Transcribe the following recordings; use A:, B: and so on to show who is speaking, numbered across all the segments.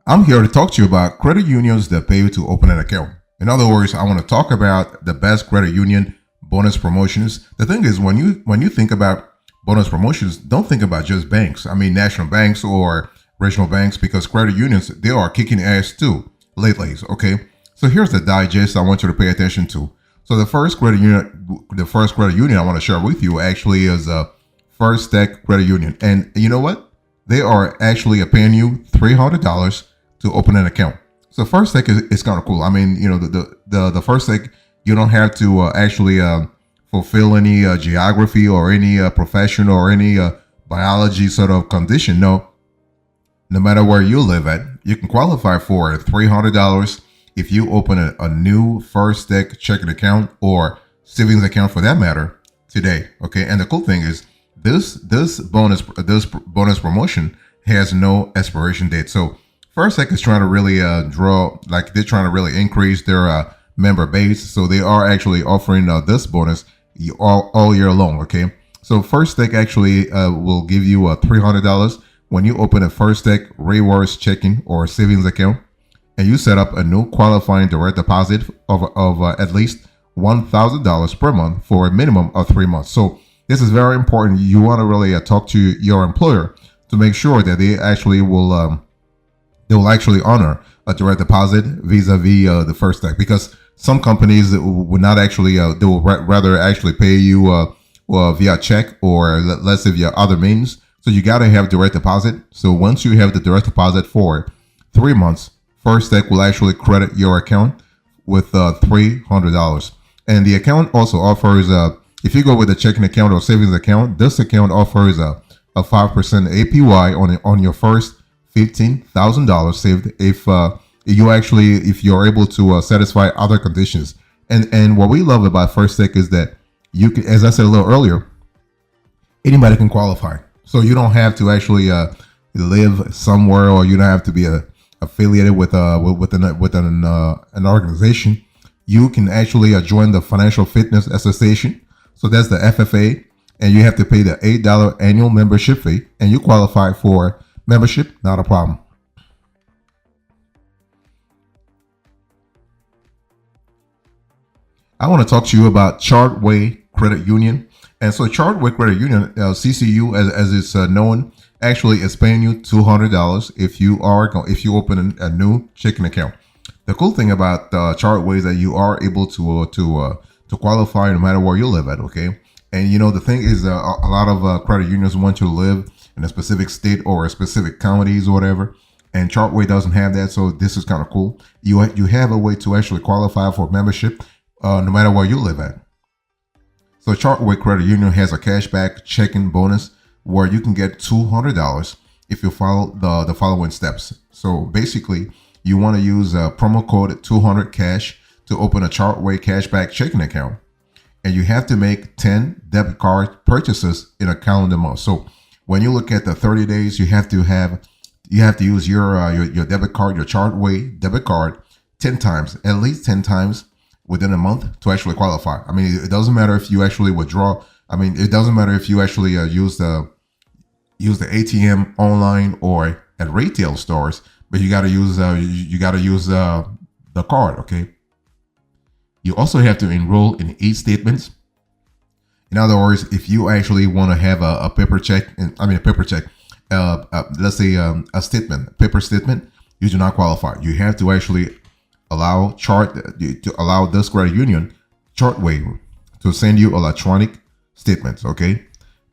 A: I'm here to talk to you about credit unions that pay you to open an account. In other words, I want to talk about the best credit union bonus promotions. The thing is, when you think about bonus promotions, don't think about just banks. I mean, national banks or regional banks, because credit unions, they are kicking ass too lately. Okay, so here's the digest I want you to pay attention to. So the first credit union I want to share with you actually is First Tech Credit Union, and you know what? They are actually paying you $300 to open an account. So First Tech is kind of cool. I mean, you know, the First Tech, you don't have to actually fulfill any geography or any profession or any biology sort of condition. No matter where you live at, you can qualify for $300 if you open a new First Tech checking account or savings account for that matter today. Okay, and the cool thing is this bonus promotion has no expiration date. So First Tech is trying to really they're trying to really increase their member base. So they are actually offering this bonus all year long. Okay, so First Tech actually will give you $300 when you open a First Tech rewards checking or savings account, and you set up a new qualifying direct deposit of at least $1,000 per month for a minimum of 3 months. So this is very important. You want to really talk to your employer to make sure that they will actually honor a direct deposit vis-a-vis the First Tech, because some companies would not actually they will rather actually pay you via check or let's say via other means. So you got to have direct deposit. So once you have the direct deposit for 3 months, First Tech will actually credit your account with $300. And the account also offers if you go with a checking account or savings account, this account offers a 5% APY on your first $15,000 saved if you're able to satisfy other conditions. And what we love about First Tech is that you can, as I said a little earlier, anybody can qualify. So you don't have to actually live somewhere, or you don't have to be affiliated with an organization. You can actually join the Financial Fitness Association. So that's the FFA, and you have to pay the $8 annual membership fee, and you qualify for membership, not a problem. I want to talk to you about Chartway Credit Union. And so Chartway Credit Union, CCU as it's known, actually is paying you $200 if you open a new checking account. The cool thing about Chartway is that you are able to qualify no matter where you live at. Okay, and you know the thing is a lot of credit unions want you to live in a specific state or a specific counties or whatever, and Chartway doesn't have that. So this is kind of cool. You have a way to actually qualify for membership no matter where you live at. So Chartway Credit Union has a cashback checking bonus where you can get $200 if you follow the following steps. So basically, you want to use promo code 200cash to open a Chartway cashback checking account, and you have to make 10 debit card purchases in a calendar month. So when you look at the 30 days, you have to use your debit card, your Chartway debit card, at least 10 times within a month to actually qualify. I mean, it doesn't matter if you actually withdraw. I mean, it doesn't matter if you actually use the ATM online or at retail stores, but you got to use the card. Okay. You also have to enroll in e-statements. In other words, if you actually want to have a paper check, let's say a paper statement, you do not qualify. You have to actually allow this credit union, Chartway, to send you electronic statements. Okay,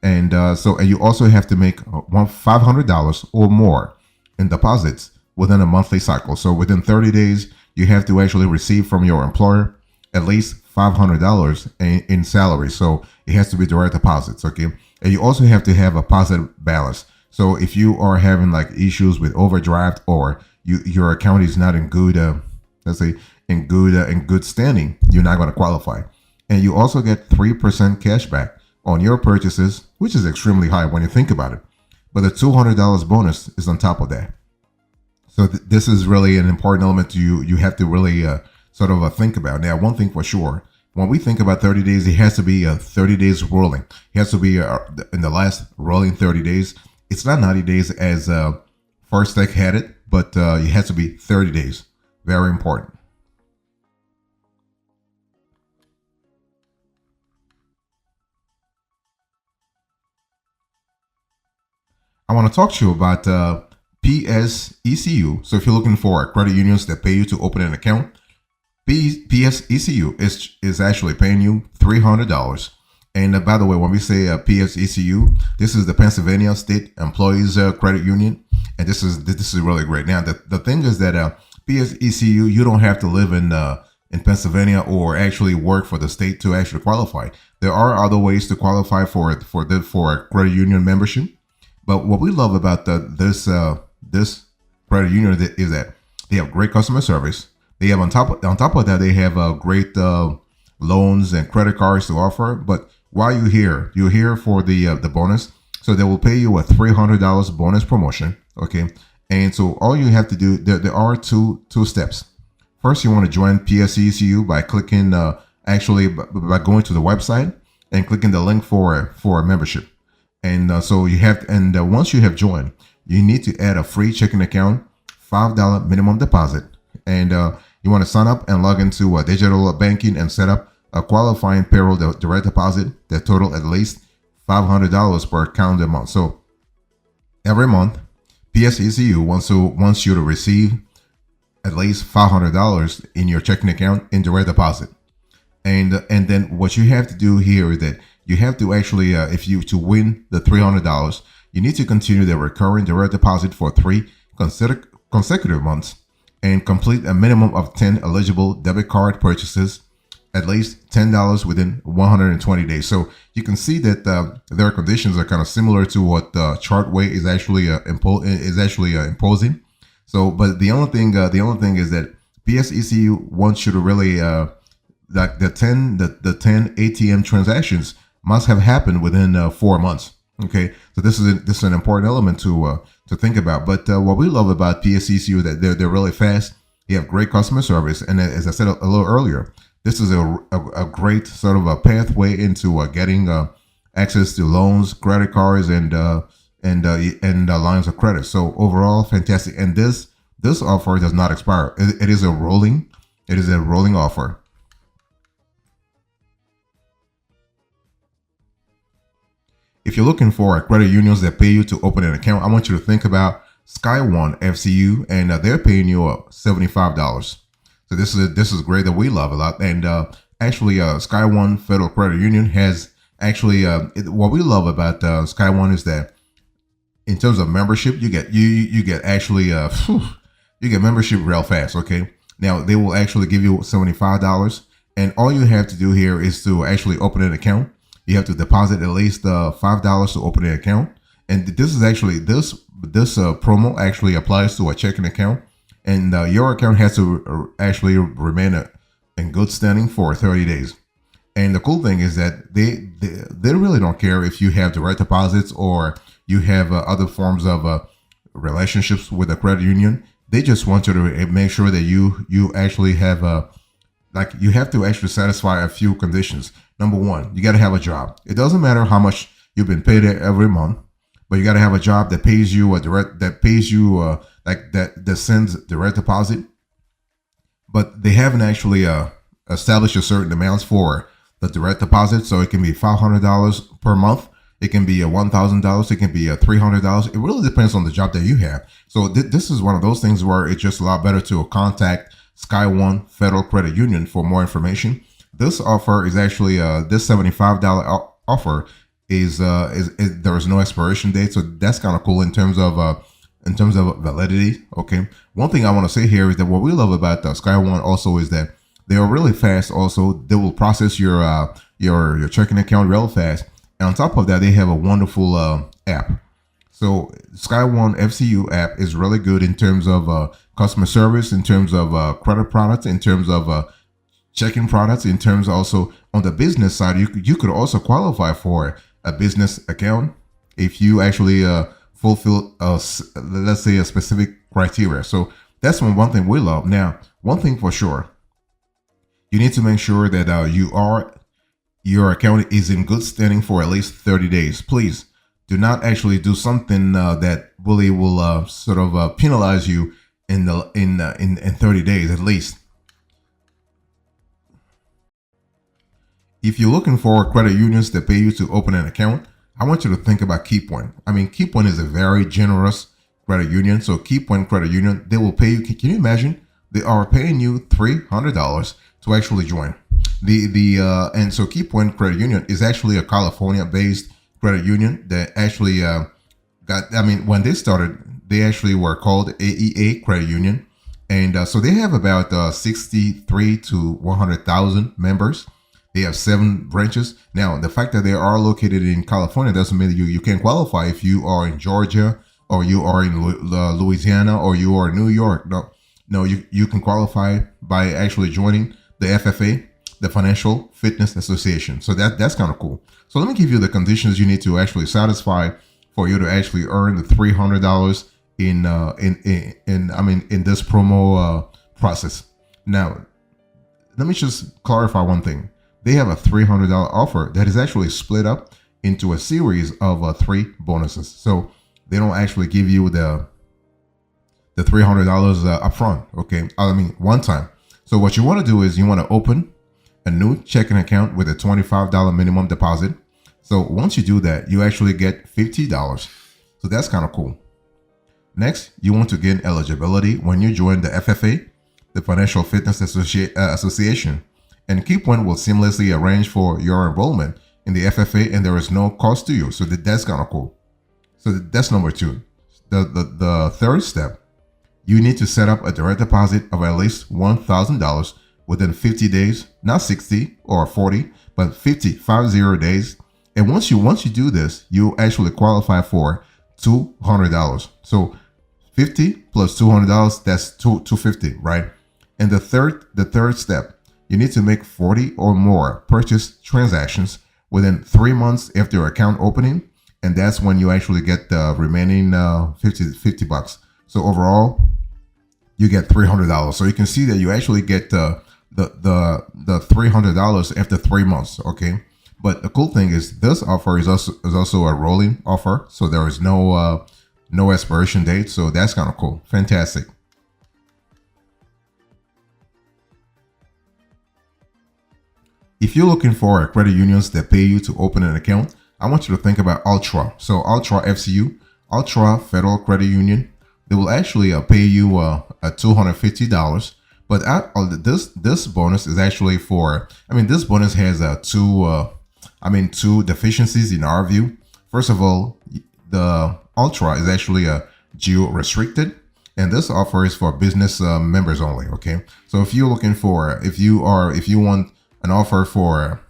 A: and you also have to make $500 or more in deposits within a monthly cycle. So within 30 days, you have to actually receive from your employer at least $500 in salary. So it has to be direct deposits. Okay, and you also have to have a positive balance. So if you are having like issues with overdraft, or your account is not in good let's say in good standing, you're not going to qualify. And you also get 3% cash back on your purchases, which is extremely high when you think about it. But the $200 bonus is on top of that. So this is really an important element you have to really sort of think about. Now, one thing for sure, when we think about 30 days, it has to be 30 days rolling. It has to be in the last rolling 30 days. It's not 90 days as First Tech had it. but it has to be 30 days. Very important. I want to talk to you about PSECU. So if you're looking for credit unions that pay you to open an account, PSECU is actually paying you $300. And by the way, when we say PSECU, this is the Pennsylvania State Employees Credit Union, and this is really great. Now, the thing is that PSECU, you don't have to live in Pennsylvania or actually work for the state to actually qualify. There are other ways to qualify for a credit union membership. But what we love about this credit union is that they have great customer service. They have on top of that, they have great loans and credit cards to offer. But while you're here for the bonus. So they will pay you a $300 bonus promotion. Okay, and so all you have to do, there are two steps. First, you want to join PSECU by clicking by going to the website and clicking the link for a membership. And so you have, once you have joined, you need to add a free checking account, $5 minimum deposit. And you want to sign up and log into digital banking and set up a qualifying payroll direct deposit that total at least $500 per calendar month. So every month, PSECU wants you to receive at least $500 in your checking account in direct deposit. And then what you have to do here is that you have to actually, to win the $300, you need to continue the recurring direct deposit for 3 consecutive months and complete a minimum of 10 eligible debit card purchases, at least $10 within 120 days. So you can see that their conditions are kind of similar to what Chartway is actually imposing. So, but the only thing is that PSECU wants you to really like the 10 ATM transactions must have happened within 4 months. Okay, so this is an important element to think about. But what we love about PSECU is that they're really fast. They have great customer service, and as I said a little earlier, this is a great sort of a pathway into getting access to loans, credit cards, and lines of credit. So overall, fantastic. And this offer does not expire. It is a rolling offer. If you're looking for credit unions that pay you to open an account, I want you to think about SkyOne FCU, and they're paying you $75. So this is great that we love a lot. And actually, SkyOne Federal Credit Union has actually what we love about SkyOne is that in terms of membership, you get actually you get membership real fast. Okay, now they will actually give you $75, and all you have to do here is to actually open an account. You have to deposit at least $5 to open an account, and this is actually this promo actually applies to a checking account, and your account has to actually remain in good standing for 30 days. And the cool thing is that they really don't care if you have direct deposits or you have other forms of relationships with a credit union. They just want you to make sure that you actually have you have to actually satisfy a few conditions. Number one, you got to have a job. It doesn't matter how much you've been paid every month, but you got to have a job that pays you that sends direct deposit. But they haven't actually established a certain amounts for the direct deposit. So it can be $500 per month. It can be $1,000. It can be $300. It really depends on the job that you have. So this is one of those things where it's just a lot better to contact SkyOne Federal Credit Union for more information. This offer is actually this $75 offer is there is no expiration date, so that's kind of cool in terms of validity. Okay, one thing I want to say here is that what we love about SkyOne also is that they are really fast. Also, they will process your checking account real fast, and on top of that, they have a wonderful app. So SkyOne FCU app is really good in terms of customer service, in terms of credit products, in terms of checking products, in terms also on the business side. You could also qualify for a business account if you actually fulfill let's say a specific criteria. So that's one thing we love. Now, one thing for sure, you need to make sure that your account is in good standing for at least 30 days. Please do not actually do something that really will sort of penalize you in 30 days at least. If you're looking for credit unions that pay you to open an account, I want you to think about Keepoint. I mean, Keepoint is a very generous credit union. So Keepoint Credit Union, they will pay you. Can you imagine? They are paying you $300 to actually join. And so Keepoint Credit Union is actually a California-based credit union that actually when they started, they actually were called AEA Credit Union. And so they have about 63 to 100,000 members. They have 7 branches. Now, the fact that they are located in California doesn't mean that you can qualify if you are in Georgia or you are in Louisiana or you are in New York. No, you can qualify by actually joining the FFA, the Financial Fitness Association. So that's kind of cool. So let me give you the conditions you need to actually satisfy for you to actually earn the $300 in this promo process. Now, let me just clarify one thing. They have a $300 offer that is actually split up into a series of 3 bonuses. So they don't actually give you the $300 upfront. Okay, one time. So what you want to do is you want to open a new checking account with a $25 minimum deposit. So once you do that, you actually get $50. So that's kind of cool. Next, you want to gain eligibility when you join the FFA, the Financial Fitness Association. And Keepoint will seamlessly arrange for your enrollment in the FFA, and there is no cost to you. So that's kind of cool. So that's number 2. The third step, you need to set up a direct deposit of at least $1,000 within 50 days, not 60 or 40, but 50 days. And once you do this, you actually qualify for $200. So 50 plus $200, that's $250, right? And the third step, you need to make 40 or more purchase transactions within 3 months after your account opening, and that's when you actually get the remaining $50. So overall, you get $300. So you can see that you actually get the $300 after 3 months. Okay, but the cool thing is this offer is also a rolling offer, so there is no expiration date. So that's kind of cool. Fantastic. If you're looking for credit unions that pay you to open an account, I want you to think about Ultra. So Ultra FCU, Ultra Federal Credit Union, they will actually pay you $250. But this bonus is actually for, this bonus has two deficiencies in our view. First of all, the Ultra is actually geo restricted, and this offer is for business members only. Okay, so if you're looking for, if you want an offer for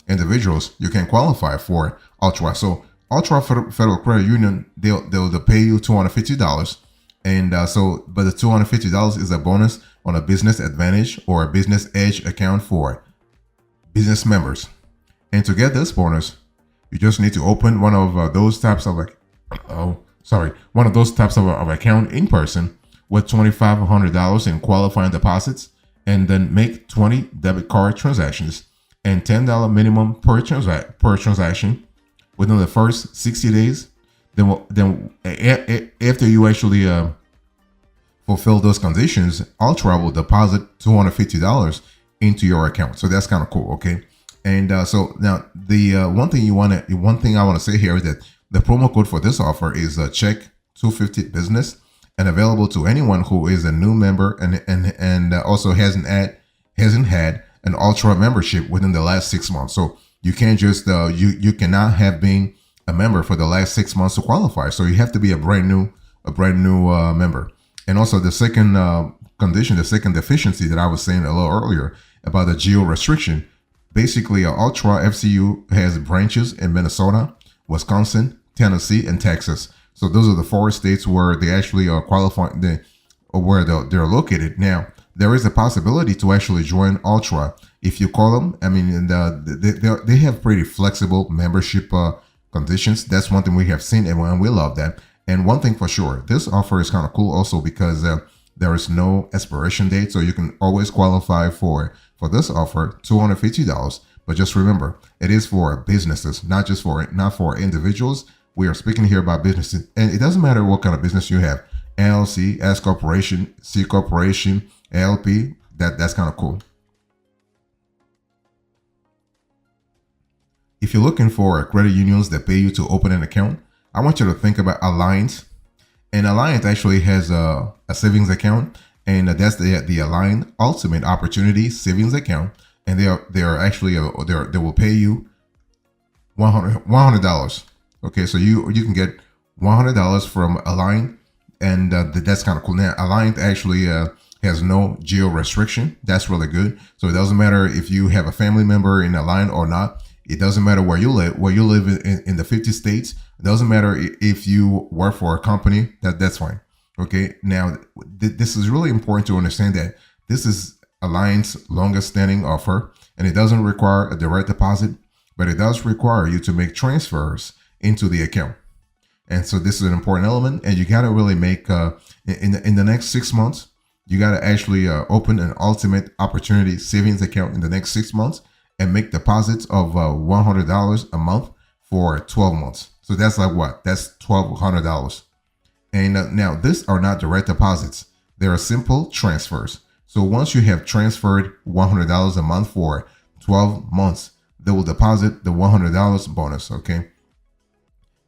A: individuals, you can qualify for Ultra. So Ultra Federal Credit Union, they'll pay you $250, and but the $250 is a bonus on a Business Advantage or a Business Edge account for business members. And to get this bonus, you just need to open one of those types of account in person with $2,500 in qualifying deposits, and then make 20 debit card transactions and $10 minimum per transaction within the first 60 days. Then after you actually fulfill those conditions, Ultra will deposit $250 into your account. So that's kind of cool. Okay, and so now the one thing I want to say here is that the promo code for this offer is check 250 business, and available to anyone who is a new member and also hasn't had an Ultra membership within the last 6 months. So you can't just you cannot have been a member for the last 6 months to qualify. So you have to be a brand new member. And also the second condition, the second deficiency that I was saying a little earlier about the geo restriction. Basically, Ultra FCU has branches in Minnesota, Wisconsin, Tennessee, and Texas. So those are the 4 states where they actually are qualifying, where they're located. Now, there is a possibility to actually join Ultra if you call them. They have pretty flexible membership conditions. That's one thing we have seen, and we love that. And one thing for sure, this offer is kind of cool also because there is no expiration date, so you can always qualify for this offer, $250. But just remember, it is for businesses, not for individuals. We are speaking here about businesses, and it doesn't matter what kind of business you have. LLC, S corporation, C corporation, LP. That's kind of cool. If you're looking for credit unions that pay you to open an account, I want you to think about Alliant. And Alliant actually has a savings account, and that's the Alliant Ultimate Opportunity Savings Account. And they are actually they will pay you $100. Okay, so you can get $100 from Alliant, and that's kind of cool. Now Alliant actually has no geo restriction. That's really good. So it doesn't matter if you have a family member in Alliant or not. It doesn't matter where you live. Where you live in the 50 states. It doesn't matter if you work for a company. That's fine. Okay. Now this is really important to understand that this is Alliant's longest standing offer, and it doesn't require a direct deposit, but it does require you to make transfers into the account. And so this is an important element, and you got to really make in the next 6 months, you got to actually open an Ultimate Opportunity Savings Account in the next 6 months and make deposits of $100 a month for 12 months. So that's like what? That's $1,200. And now these are not direct deposits. They are simple transfers. So once you have transferred $100 a month for 12 months, they will deposit the $100 bonus. Okay.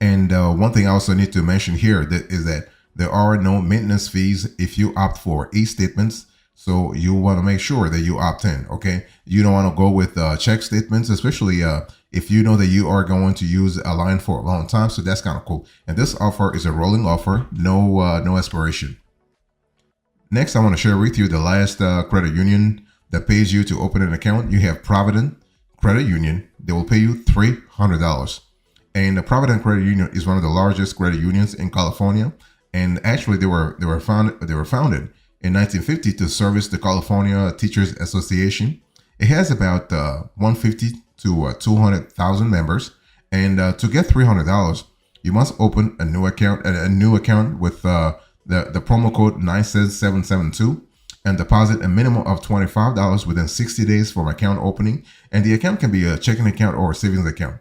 A: And one thing I also need to mention here is that there are no maintenance fees if you opt for e-statements. So you want to make sure that you opt in. Okay. You don't want to go with check statements, especially if you know that you are going to use Alliant for a long time. So that's kind of cool. And this offer is a rolling offer, no expiration. Next, I want to share with you the last credit union that pays you to open an account. You have Provident Credit Union. They will pay you $300. And the Provident Credit Union is one of the largest credit unions in California. And actually, they were founded in 1950 to service the California Teachers Association. It has about 150 to 200,000 members. And to get $300, you must open a new account with the promo code 97772 and deposit a minimum of $25 within 60 days from account opening. And the account can be a checking account or a savings account.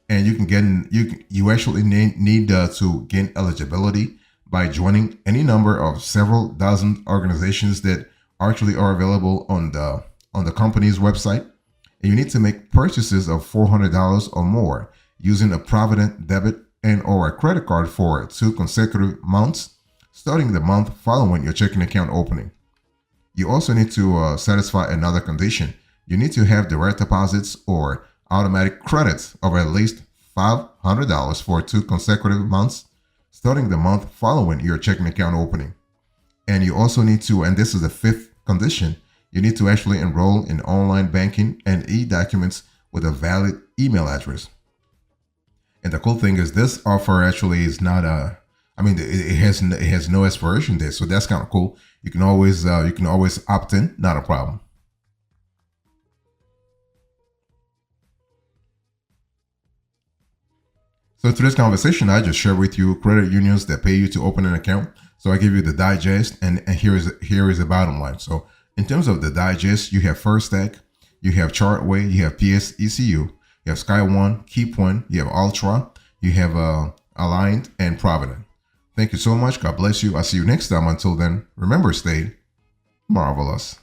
A: And you actually need to gain eligibility by joining any number of several dozen organizations that actually are available on the company's website. And you need to make purchases of $400 or more using a Provident debit and or a credit card for 2 consecutive months, starting the month following your checking account opening. You also need to satisfy another condition. You need to have direct deposits or automatic credits of at least $500 for 2 consecutive months, starting the month following your checking account opening. And you also need to, and this is the 5th condition, you need to actually enroll in online banking and e-documents with a valid email address. And the cool thing is this offer actually is not it has no expiration date, so that's kind of cool. You can always opt in, not a problem. So in today's conversation, I just share with you credit unions that pay you to open an account. So I give you the digest, and here is the bottom line. So in terms of the digest, you have First Stack, you have Chartway, you have PSECU, you have SkyOne, Keepoint, you have Ultra, you have Alliant, and Provident. Thank you so much. God bless you. I'll see you next time. Until then, remember, stay marvelous.